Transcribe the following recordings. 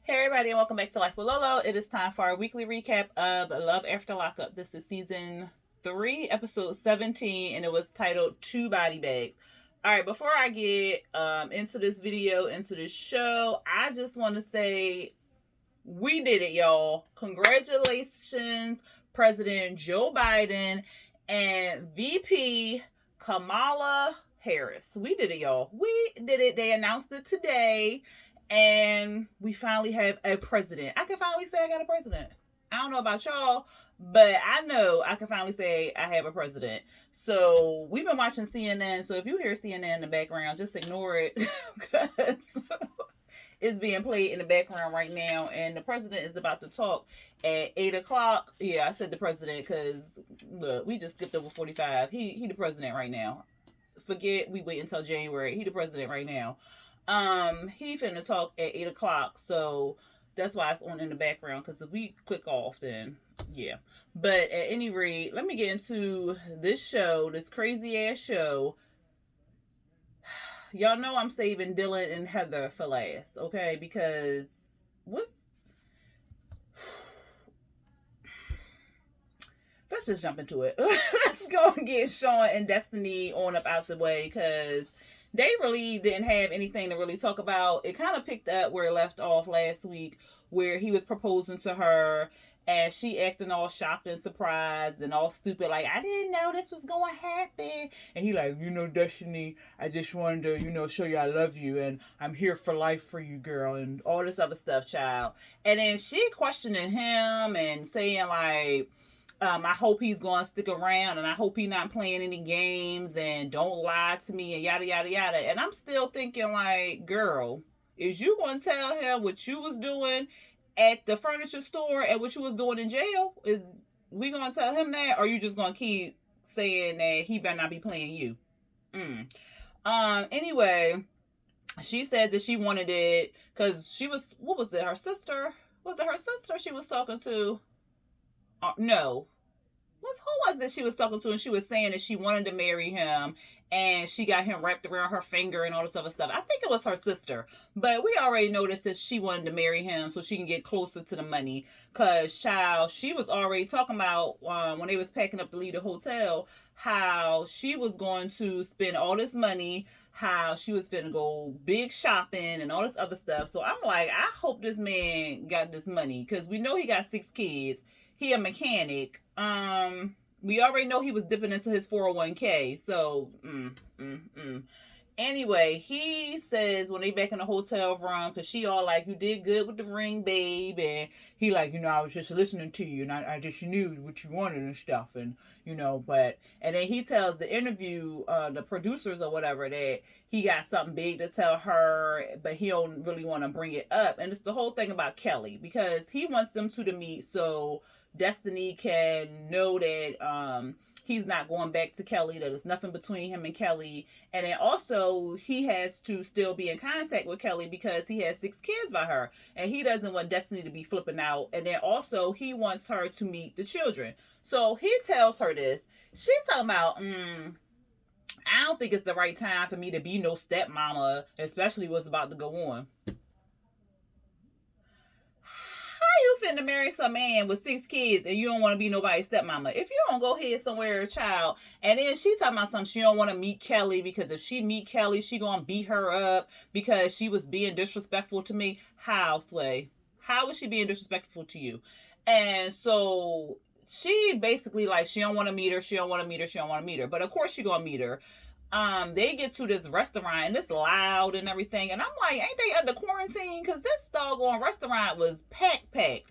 Hey everybody, and welcome back to Life with Lolo. It is time for our weekly recap of Love After Lockup. This is season 3, episode 17, and it was titled Two Body Bags. All right, before I get into this video, into this show, I just want to say we did it, y'all. Congratulations, President Joe Biden and VP Kamala Harris. We did it, y'all. We did it. They announced it today, and we finally have a president. I can finally say I got a president. I don't know about y'all, but I know I can finally say I have a president. So we've been watching CNN. So if you hear CNN in the background, just ignore it because is being played in the background right now, and the president is about to talk at 8 o'clock. Yeah, I said the president because look, we just skipped over 45. He the president right now. Forget we wait until January. He the president right now. He finna talk at 8 o'clock, so that's why it's on in the background. Because if we click off, then yeah. But at any rate, let me get into this show, this crazy ass show. Y'all know I'm saving Dylan and Heather for last, okay? Because what's let's just jump into it. Let's go and get Sean and Destiny on up out the way because they really didn't have anything to really talk about. It kind of picked up where it left off last week, where he was proposing to her and she acting all shocked and surprised and all stupid, like, I didn't know this was going to happen. And he like, Destiny, I just wanted to, show you I love you and I'm here for life for you, girl, and all this other stuff, child. And then she questioning him and saying like, I hope he's going to stick around and I hope he's not playing any games and don't lie to me and yada, yada, yada. And I'm still thinking like, girl, is you going to tell him what you was doing at the furniture store and what you was doing in jail? Is we going to tell him that, or are you just going to keep saying that he better not be playing you? Anyway, she said that she wanted it because she was, what was it, her sister? Was it her sister she was talking to? No. Who was it she was talking to? And she was saying that she wanted to marry him and she got him wrapped around her finger and all this other stuff. I think it was her sister, but we already noticed that she wanted to marry him so she can get closer to the money. Cause child, she was already talking about when they was packing up to leave the hotel, how she was going to spend all this money, how she was going to go big shopping and all this other stuff. So I'm like, I hope this man got this money because we know he got 6 kids. He a mechanic. We already know he was dipping into his 401k. So, Anyway, he says when they back in the hotel room, because she all like, you did good with the ring, babe. And he like, I was just listening to you and I just knew what you wanted and stuff. And, and then he tells the interview, the producers or whatever, that he got something big to tell her, but he don't really want to bring it up. And it's the whole thing about Kelly because he wants them two to meet so Destiny can know that he's not going back to Kelly, that there's nothing between him and Kelly. And then also he has to still be in contact with Kelly because he has 6 kids by her and he doesn't want Destiny to be flipping out. And then also he wants her to meet the children. So he tells her this. She's talking about, I don't think it's the right time for me to be no stepmama, especially what's about to go on. You finna marry some man with 6 kids and you don't want to be nobody's stepmama? If you don't go ahead somewhere, child. And then she talking about something, she don't want to meet Kelly because if she meet Kelly, she gonna beat her up because she was being disrespectful to me. How, Sway? How was she being disrespectful to you? And so she basically like, she don't want to meet her, she don't want to meet her, she don't want to meet her. But of course she gonna meet her. They get to this restaurant and it's loud and everything, and I'm like, ain't they under quarantine? Because this doggone restaurant was packed,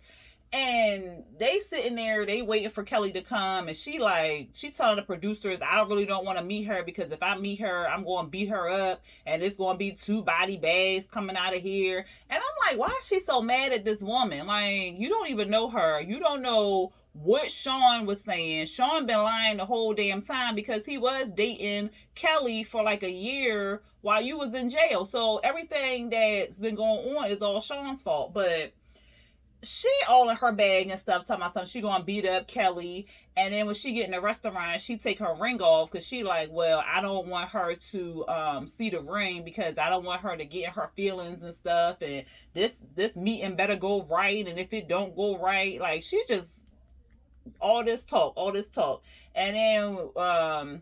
and they sitting there, they waiting for Kelly to come, and she telling the producers, I really don't want to meet her because if I meet her, I'm going to beat her up, and it's going to be 2 body bags coming out of here. And I'm like, why is she so mad at this woman? Like, you don't even know her, you don't know what Sean was saying. Sean been lying the whole damn time because he was dating Kelly for like a year while you was in jail. So everything that's been going on is all Sean's fault. But she all in her bag and stuff, talking about something. She gonna beat up Kelly, and then when she get in the restaurant, she take her ring off because she like, well, I don't want her to see the ring because I don't want her to get in her feelings and stuff. And this meeting better go right, and if it don't go right, like she just all this talk, and then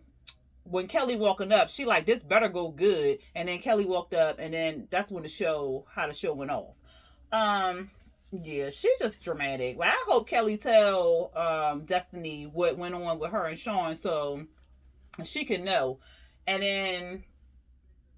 when Kelly walking up, she like this better go good, and then Kelly walked up, and then that's when the show went off. Yeah, she's just dramatic. Well, I hope Kelly tell Destiny what went on with her and Sean so she can know. And then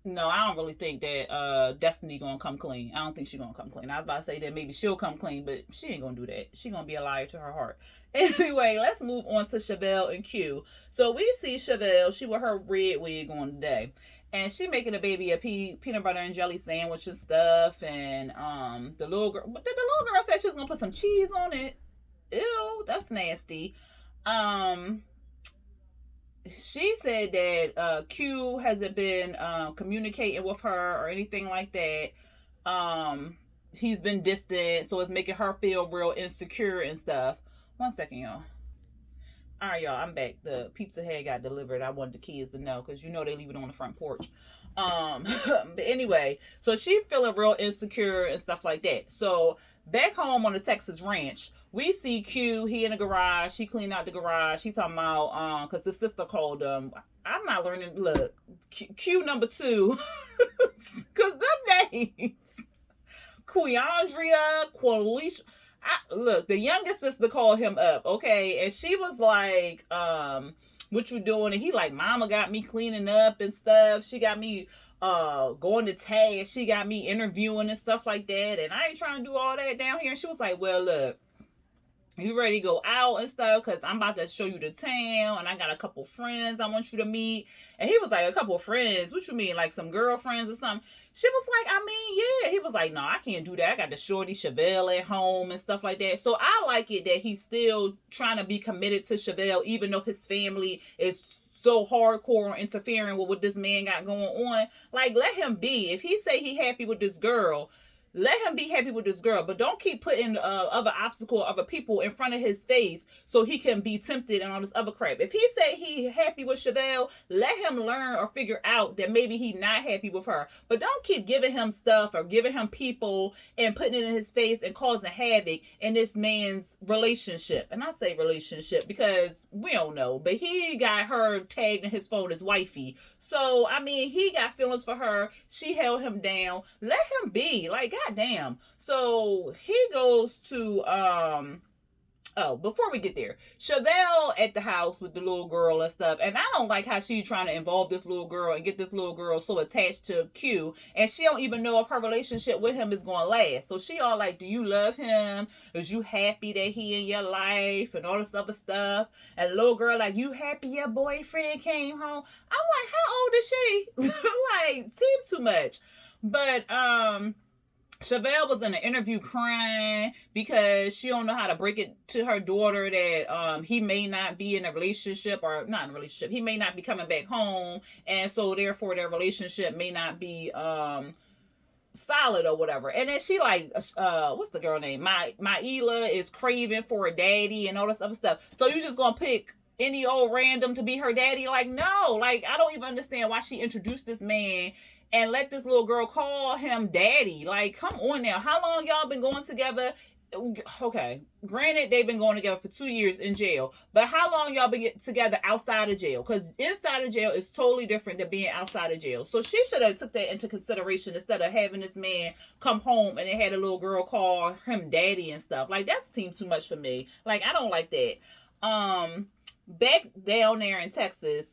no, I don't really think that Destiny gonna come clean. I don't think she gonna come clean. I was about to say that maybe she'll come clean, but she ain't gonna do that. She gonna be a liar to her heart. Anyway, let's move on to Chevelle and Q. So we see Chevelle, she with her red wig on today. And she making a baby a peanut butter and jelly sandwich and stuff. And the little girl, but the little girl said she was gonna put some cheese on it. Ew, that's nasty. She said that Q hasn't been communicating with her or anything like that. He's been distant, so it's making her feel real insecure and stuff. 1 second, y'all. All right, y'all, I'm back. The pizza had got delivered. I wanted the kids to know because you know they leave it on the front porch. But anyway, so she feeling real insecure and stuff like that. So back home on the Texas ranch, we see Q. He in the garage. He cleaned out the garage. He talking about because his sister called him. I'm not learning. Look, Q number 2, because them names, Quiandria, Qualisha. Look, the youngest sister called him up, okay, and she was like, what you doing? And he like, mama got me cleaning up and stuff. She got me going to task. She got me interviewing and stuff like that, and I ain't trying to do all that down here. And she was like, well, look, you ready to go out and stuff? Because I'm about to show you the town, and I got a couple friends I want you to meet. And he was like, a couple friends? What you mean, like some girlfriends or something? She was like, I mean, yeah. He was like, no, I can't do that. I got the shorty Chevelle at home and stuff like that. So I like it that he's still trying to be committed to Chevelle, even though his family is so hardcore interfering with what this man got going on. Like, let him be. If he say he happy with this girl, let him be happy with this girl, but don't keep putting other obstacle, other people in front of his face so he can be tempted and all this other crap. If he say he happy with Chevelle, let him learn or figure out that maybe he not happy with her. But don't keep giving him stuff or giving him people and putting it in his face and causing havoc in this man's relationship. And I say relationship because we don't know, but he got her tagged in his phone as wifey. So, I mean, he got feelings for her. She held him down. Let him be. Like, goddamn. So, he goes to, before we get there, Chevelle at the house with the little girl and stuff. And I don't like how she's trying to involve this little girl and get this little girl so attached to Q. And she don't even know if her relationship with him is going to last. So she all like, do you love him? Is you happy that he in your life? And all this other stuff. And the little girl like, you happy your boyfriend came home? I'm like, how old is she? Like, seems too much. But, Chevelle was in an interview crying because she don't know how to break it to her daughter that he may not be in a relationship, or not in a relationship. He may not be coming back home, and so therefore their relationship may not be solid or whatever. And then she like, what's the girl name? Maila is craving for a daddy and all this other stuff. So you just gonna pick any old random to be her daddy? Like, no. Like, I don't even understand why she introduced this man and let this little girl call him daddy. Like, come on now. How long y'all been going together? Okay, granted, they've been going together for 2 years in jail, but how long y'all been together outside of jail? Because inside of jail is totally different than being outside of jail. So she should have took that into consideration instead of having this man come home and they had a little girl call him daddy and stuff. Like, that seems too much for me. Like, I don't like that. Back down there in Texas,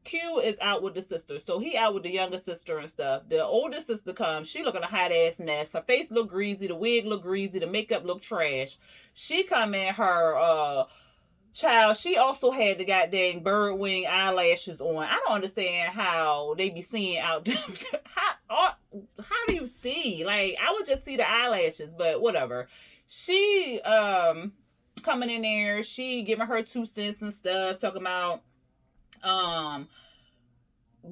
Q is out with the sister. So he out with the younger sister and stuff. The older sister comes. She looking a hot ass mess. Her face look greasy. The wig look greasy. The makeup look trash. She come in her child. She also had the goddamn bird wing eyelashes on. I don't understand how they be seeing out there. how do you see? Like, I would just see the eyelashes, but whatever. She coming in there. She giving her 2 cents and stuff. Talking about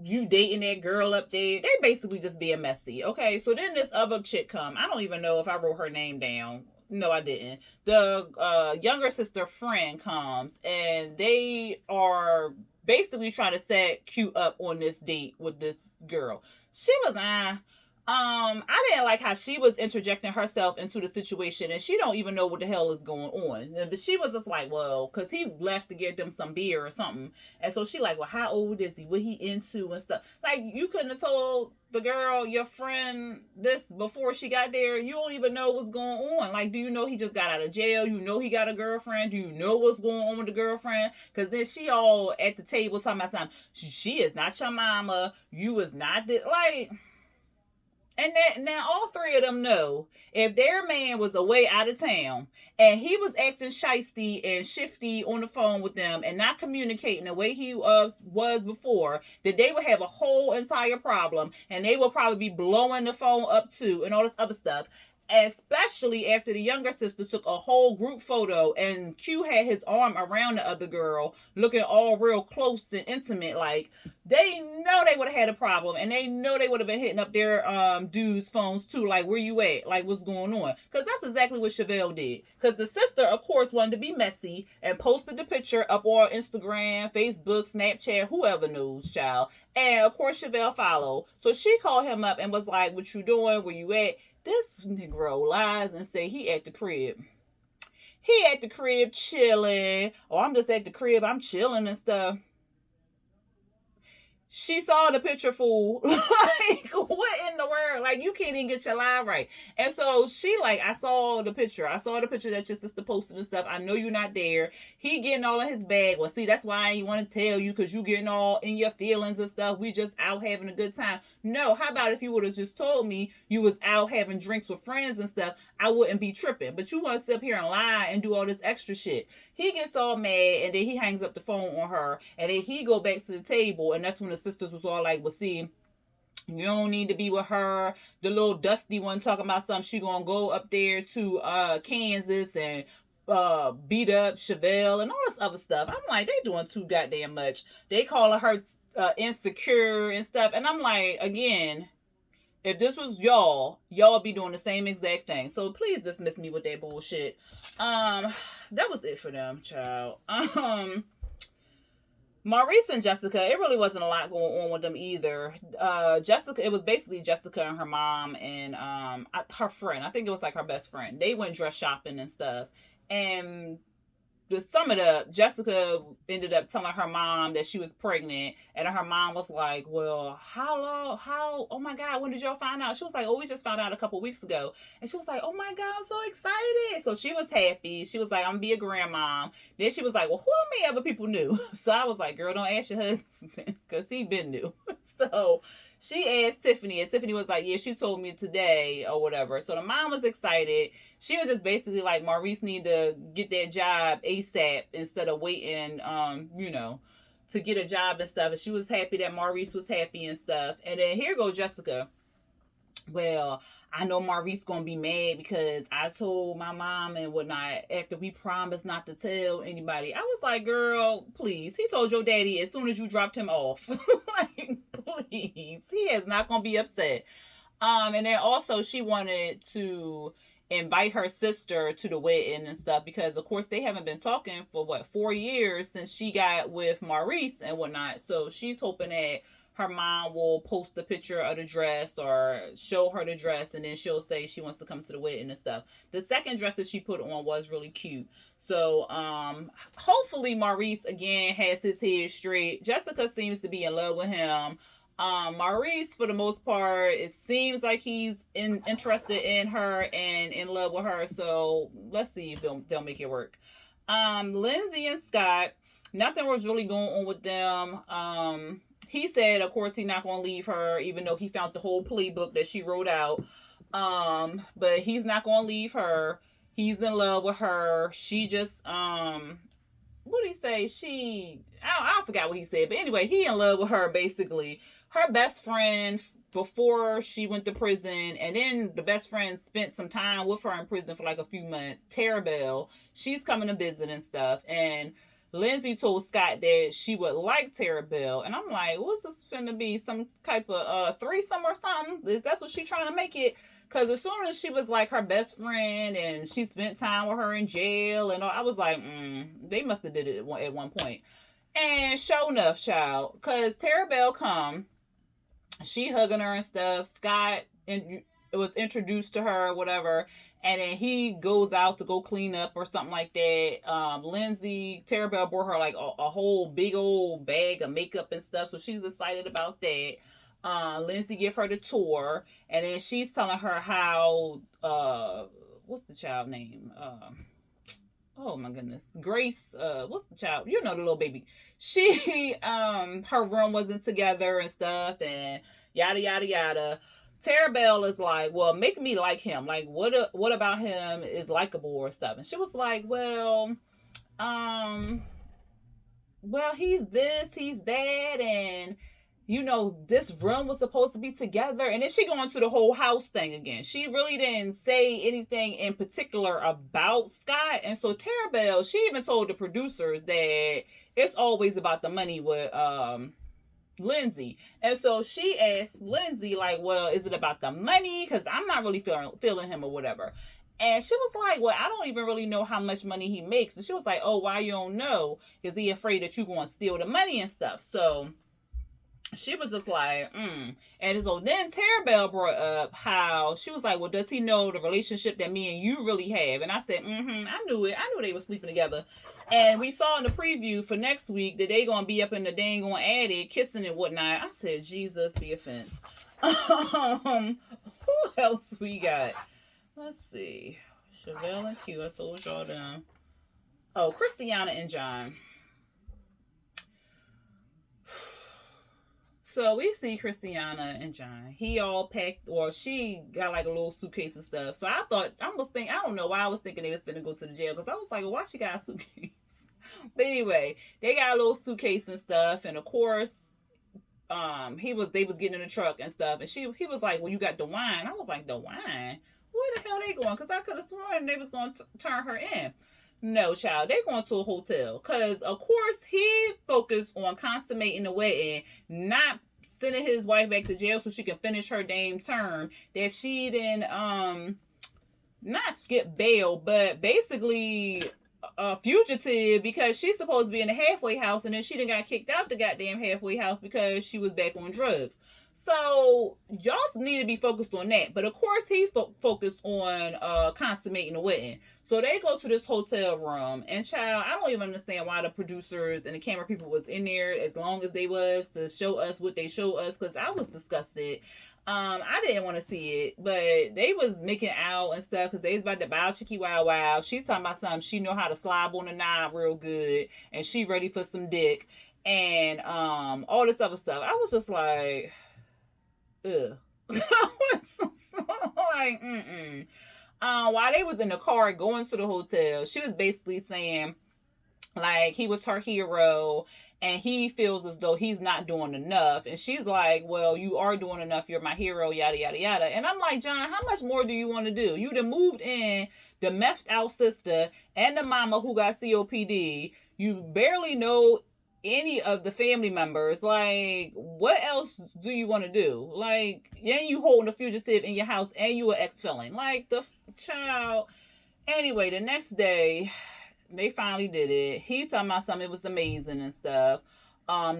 you dating that girl up there. They basically just being messy. Okay, so then this other chick come. I don't even know if I wrote her name down. no, I didn't. The younger sister friend comes, and they are basically trying to set Q up on this date with this girl. She was I didn't like how she was interjecting herself into the situation, and she don't even know what the hell is going on. But she was just like, well, because he left to get them some beer or something, and so she like, well, how old is he? What he into and stuff? Like, you couldn't have told the girl, your friend, this before she got there. You don't even know what's going on. Like, do you know he just got out of jail? You know he got a girlfriend? Do you know what's going on with the girlfriend? Because then she all at the table talking about something. She is not your mama. You is not like. And that, now all three of them know if their man was away out of town and he was acting shisty and shifty on the phone with them and not communicating the way he was before, that they would have a whole entire problem and they would probably be blowing the phone up too and all this other stuff. Especially after the younger sister took a whole group photo and Q had his arm around the other girl, looking all real close and intimate. Like, they know they would have had a problem, and they know they would have been hitting up their dudes' phones too. Like, where you at? Like, what's going on? Because that's exactly what Chevelle did. Because the sister, of course, wanted to be messy and posted the picture up on Instagram, Facebook, Snapchat, whoever knows, child. And of course, Chevelle followed. So she called him up and was like, "What you doing? Where you at?" This Negro lies and say he at the crib. He at the crib chilling. Or I'm just at the crib, I'm chilling and stuff. She saw the picture, fool. Like, what in the world? Like, you can't even get your line right. And so she like, I saw the picture. I saw the picture that your sister posted and stuff. I know you're not there. He getting all in his bag. Well, see, that's why I ain't want to tell you, because you getting all in your feelings and stuff. We just out having a good time. No, how about if you would have just told me you was out having drinks with friends and stuff, I wouldn't be tripping. But you want to sit up here and lie and do all this extra shit. He gets all mad, and then he hangs up the phone on her, and then he go back to the table, and that's when the sisters was all like, well, see, you don't need to be with her. The little dusty one talking about something. She gonna go up there to Kansas and beat up Chevelle and all this other stuff. I'm like, they doing too goddamn much. They calling her insecure and stuff. And I'm like, again, if this was y'all be doing the same exact thing. So please dismiss me with that bullshit. That was it for them, child. Maurice and Jessica, it really wasn't a lot going on with them either. Jessica, it was basically Jessica and her mom and her friend. I think it was like her best friend. They went dress shopping and stuff. And to sum it up, Jessica ended up telling her mom that she was pregnant, and her mom was like, well, oh my God, when did y'all find out? She was like, oh, we just found out a couple weeks ago. And she was like, oh my God, I'm so excited. So she was happy. She was like, I'm gonna be a grandmom. Then she was like, well, who many other people knew? So I was like, girl, don't ask your husband, because he been new. So she asked Tiffany, and Tiffany was like, yeah, she told me today or whatever. So the mom was excited. She was just basically like, Maurice need to get that job ASAP instead of waiting, to get a job and stuff. And she was happy that Maurice was happy and stuff. And then here goes Jessica. Well, I know Maurice gonna be mad because I told my mom and whatnot after we promised not to tell anybody. I was like, girl, please. He told your daddy as soon as you dropped him off. Like, please. He is not gonna be upset. And then also she wanted to invite her sister to the wedding and stuff, because of course they haven't been talking for 4 years since she got with Maurice and whatnot. So she's hoping that her mom will post a picture of the dress or show her the dress, and then she'll say she wants to come to the wedding and stuff. The second dress that she put on was really cute. So hopefully Maurice again has his head straight. Jessica seems to be in love with him. Maurice, for the most part, it seems like he's interested in her and in love with her. So let's see if they'll make it work. Lindsey and Scott, nothing was really going on with them. He said, of course, he's not going to leave her, even though he found the whole playbook that she wrote out. But he's not going to leave her. He's in love with her. She just, what did he say? I forgot what he said. But anyway, he in love with her, basically. Her best friend before she went to prison. And then the best friend spent some time with her in prison for like a few months. Tara, she's coming to visit and stuff. And Lindsey told Scott that she would like Tara. And I'm like, what's this finna be? Some type of threesome or something? Is that what she trying to make it? Because as soon as she was like her best friend and she spent time with her in jail and all, I was like, they must have did it at one point. And sure enough, child, because Tara come, she hugging her and stuff. Scott it was introduced to her, whatever, and then he goes out to go clean up or something like that. Lindsey, Tara brought her like a whole big old bag of makeup and stuff, so she's excited about that. Lindsey give her the tour, and then she's telling her how what's the child name? Oh my goodness, Grace, what's the child, you know, the little baby, she her room wasn't together and stuff, and yada yada yada. Tara is like, well, make me like him, like what about him is likable or stuff. And she was like, um well, he's this, he's that, and you know, this room was supposed to be together. And then she going to the whole house thing again. She really didn't say anything in particular about Scott. And so Tara she even told the producers that it's always about the money with Lindsey. And so she asked Lindsey, like, well, is it about the money? Because I'm not really feeling him or whatever. And she was like, well, I don't even really know how much money he makes. And she was like, oh, why you don't know? Is he afraid that you going to steal the money and stuff? So she was just like, And so then Tara brought up how she was like, well, does he know the relationship that me and you really have? And I said, I knew it. I knew they were sleeping together. And we saw in the preview for next week that they gonna be up in the dang on attic kissing and whatnot. I said, Jesus be offense. Who else we got? Let's see. Chevelle and Q. I told y'all them. Oh, Kristiana and John. So we see Kristiana and John. He all packed, or she got like a little suitcase and stuff. So I don't know why I was thinking they was finna go to the jail, because I was like, well, why she got a suitcase? But anyway, they got a little suitcase and stuff, and of course, they was getting in the truck and stuff, and he was like, well, you got the wine. I was like, the wine? Where the hell they going? Because I could have sworn they was going to turn her in. No, child, they going to a hotel. Because, of course, he focused on consummating the wedding, not sending his wife back to jail so she can finish her damn term that she didn't, not skip bail, but basically a fugitive, because she's supposed to be in the halfway house, and then she done got kicked out the goddamn halfway house because she was back on drugs. So y'all need to be focused on that. But of course he focused on consummating the wedding. So they go to this hotel room, and child, I don't even understand why the producers and the camera people was in there as long as they was to show us what they showed us, because I was disgusted. I didn't want to see it, but they was making out and stuff because they was about to bow chicky wow wow. She talking about something, she know how to slob on the knob real good, and she ready for some dick, and all this other stuff. I was just like, ugh. I was like, while they was in the car going to the hotel, she was basically saying like he was her hero and he feels as though he's not doing enough. And she's like, well, you are doing enough, you're my hero, yada yada yada. And I'm like, John, how much more do you want to do? You done moved in the methed out sister and the mama who got COPD. You barely know any of the family members. Like, what else do you want to do? Like, then you holding a fugitive in your house and you an ex-felon. Like, the child. Anyway, the next day they finally did it. He talking about something, it was amazing and stuff.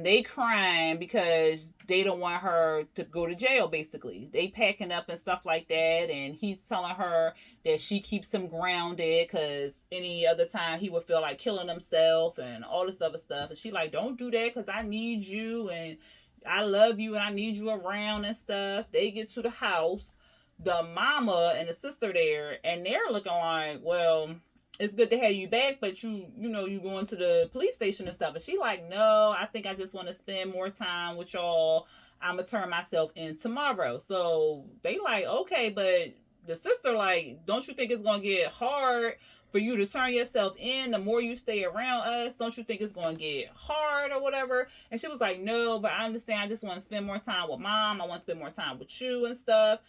They crying because they don't want her to go to jail, basically. They packing up and stuff like that, and he's telling her that she keeps him grounded because any other time he would feel like killing himself and all this other stuff. And she like, don't do that because I need you and I love you and I need you around and stuff. They get to the house, the mama and the sister there, and they're looking like, well, it's good to have you back, but you going to the police station and stuff. And she like, no, I think I just want to spend more time with y'all. I'm going to turn myself in tomorrow. So they like, okay, but the sister like, don't you think it's going to get hard for you to turn yourself in the more you stay around us? Don't you think it's going to get hard or whatever? And she was like, no, but I understand. I just want to spend more time with mom. I want to spend more time with you and stuff.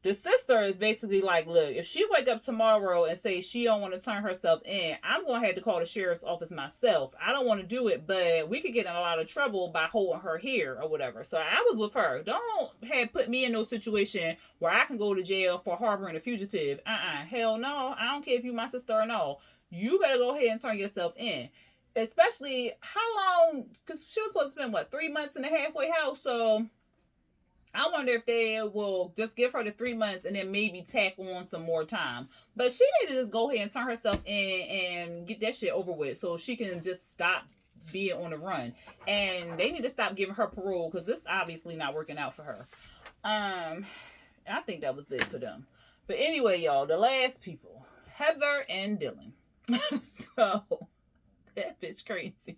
The sister is basically like, look, if she wake up tomorrow and say she don't want to turn herself in, I'm going to have to call the sheriff's office myself. I don't want to do it, but we could get in a lot of trouble by holding her here or whatever. So I was with her. Don't have put me in no situation where I can go to jail for harboring a fugitive. Hell no. I don't care if you my sister or no. You better go ahead and turn yourself in. Especially how long, because she was supposed to spend, what, 3 months in the halfway house? So I wonder if they will just give her the 3 months and then maybe tack on some more time. But she need to just go ahead and turn herself in and get that shit over with so she can just stop being on the run. And they need to stop giving her parole because this obviously not working out for her. I think that was it for them. But anyway, y'all, the last people, Heather and Dylan. So that bitch crazy.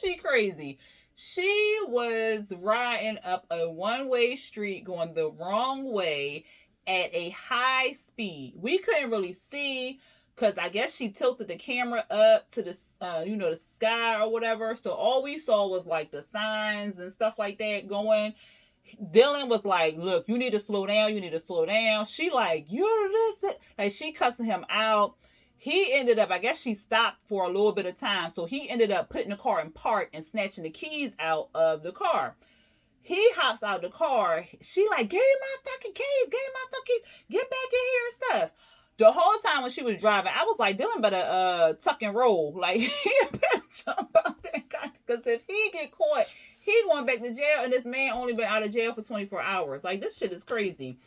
She crazy. She was riding up a one-way street going the wrong way at a high speed. We couldn't really see because I guess she tilted the camera up to the the sky or whatever. So all we saw was like the signs and stuff like that going. Dylan was like, look, you need to slow down. You need to slow down. She like, you're this. Like she cussing him out. He ended up, I guess she stopped for a little bit of time. So he ended up putting the car in park and snatching the keys out of the car. He hops out of the car. She like, give me my fucking keys. Give me my fucking keys. Get back in here and stuff. The whole time when she was driving, I was like, Dylan better tuck and roll. Like, he better jump out there. Because if he get caught, he going back to jail. And this man only been out of jail for 24 hours. Like, this shit is crazy.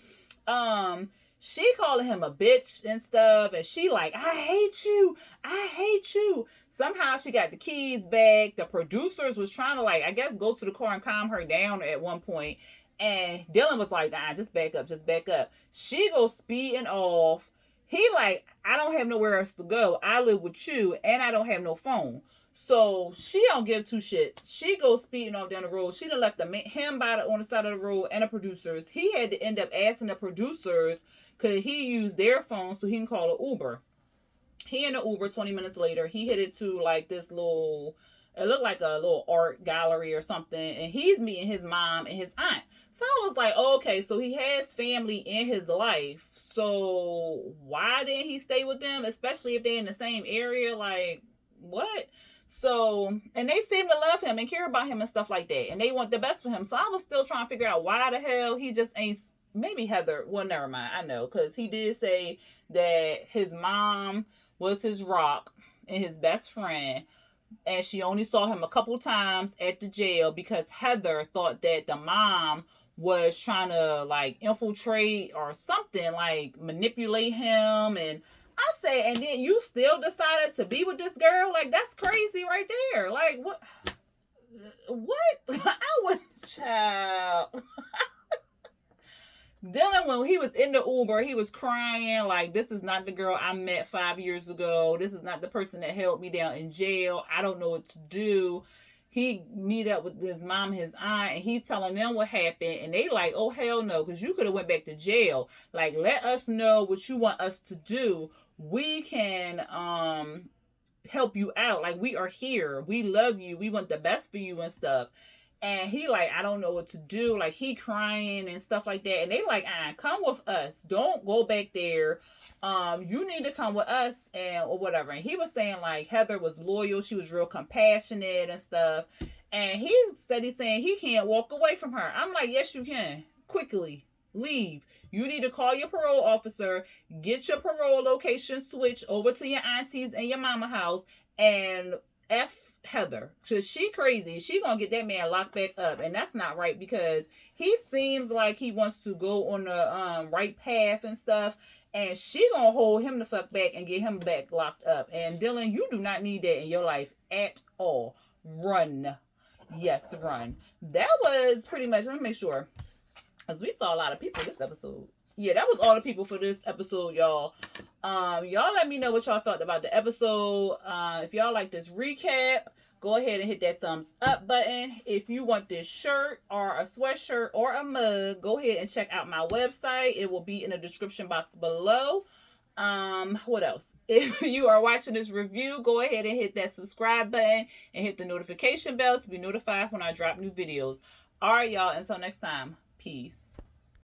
She calling him a bitch and stuff, and she like, I hate you. I hate you. Somehow she got the keys back. The producers was trying to, like, I guess go to the car and calm her down at one point. And Dylan was like, nah, just back up, just back up. She goes speeding off. He like, I don't have nowhere else to go. I live with you, and I don't have no phone. So she don't give two shits. She goes speeding off down the road. She done left him on the side of the road and the producers. He had to end up asking the producers because he used their phone so he can call an Uber. He in the Uber 20 minutes later. He headed to like this little, it looked like a little art gallery or something. And he's meeting his mom and his aunt. So I was like, oh, okay, so he has family in his life. So why didn't he stay with them? Especially if they're in the same area. Like, what? So, and they seem to love him and care about him and stuff like that. And they want the best for him. So I was still trying to figure out why the hell he just ain't. Maybe Heather, well, never mind. I know, because he did say that his mom was his rock and his best friend. And she only saw him a couple times at the jail because Heather thought that the mom was trying to, like, infiltrate or something, like, manipulate him. And I say, and then you still decided to be with this girl? Like, that's crazy right there. Like, what? I was, child. Dylan, when he was in the Uber, he was crying like, this is not the girl I met 5 years ago. This is not the person that held me down in jail. I don't know what to do. He meet up with his mom and his aunt, and he's telling them what happened. And they like, oh, hell no, because you could have went back to jail. Like, let us know what you want us to do. We can help you out. Like, we are here. We love you. We want the best for you and stuff. And he like, I don't know what to do. Like, he crying and stuff like that. And they like, come with us. Don't go back there. You need to come with us or whatever. And he was saying like Heather was loyal. She was real compassionate and stuff. And he said he's saying he can't walk away from her. I'm like, yes, you can. Quickly leave. You need to call your parole officer. Get your parole location switched over to your auntie's and your mama house. And F Heather, because she crazy. She gonna get that man locked back up, and that's not right because he seems like he wants to go on the right path and stuff, and she gonna hold him the fuck back and get him back locked up. And Dylan, you do not need that in your life at all. Run. Yes, run. That was pretty much, let me make sure, because we saw a lot of people this episode. Yeah, that was all the people for this episode, y'all. Y'all let me know what y'all thought about the episode. If y'all like this recap, go ahead and hit that thumbs up button. If you want this shirt or a sweatshirt or a mug, go ahead and check out my website. It will be in the description box below. What else? If you are watching this review, go ahead and hit that subscribe button and hit the notification bell to be notified when I drop new videos. All right, y'all. Until next time. Peace.